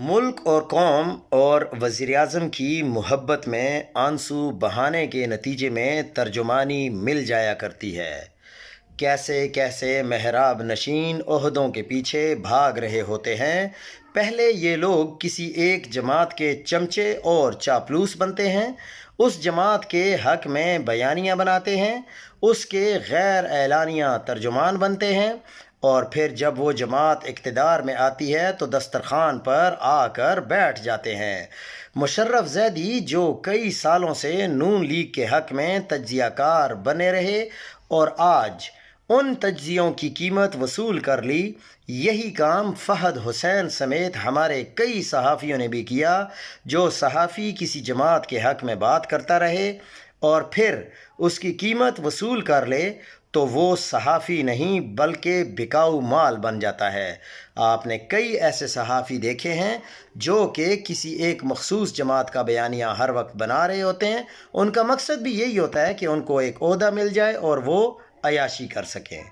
ملک اور قوم اور وزیر اعظم کی محبت میں آنسو بہانے کے نتیجے میں ترجمانی مل جایا کرتی ہے۔ کیسے کیسے محراب نشین عہدوں کے پیچھے بھاگ رہے ہوتے ہیں۔ پہلے یہ لوگ کسی ایک جماعت کے چمچے اور چاپلوس بنتے ہیں، اس جماعت کے حق میں بیانیاں بناتے ہیں، اس کے غیر اعلانیہ ترجمان بنتے ہیں، اور پھر جب وہ جماعت اقتدار میں آتی ہے تو دسترخوان پر آ کر بیٹھ جاتے ہیں۔ مشرف زیدی جو کئی سالوں سے نون لیگ کے حق میں تجزیہ کار بنے رہے اور آج ان تجزیوں کی قیمت وصول کر لی، یہی کام فہد حسین سمیت ہمارے کئی صحافیوں نے بھی کیا۔ جو صحافی کسی جماعت کے حق میں بات کرتا رہے اور پھر اس کی قیمت وصول کر لے تو وہ صحافی نہیں بلکہ بکاؤ مال بن جاتا ہے۔ آپ نے کئی ایسے صحافی دیکھے ہیں جو کہ کسی ایک مخصوص جماعت کا بیانیہ ہر وقت بنا رہے ہوتے ہیں، ان کا مقصد بھی یہی ہوتا ہے کہ ان کو ایک عہدہ مل جائے اور وہ عیاشی کر سکیں۔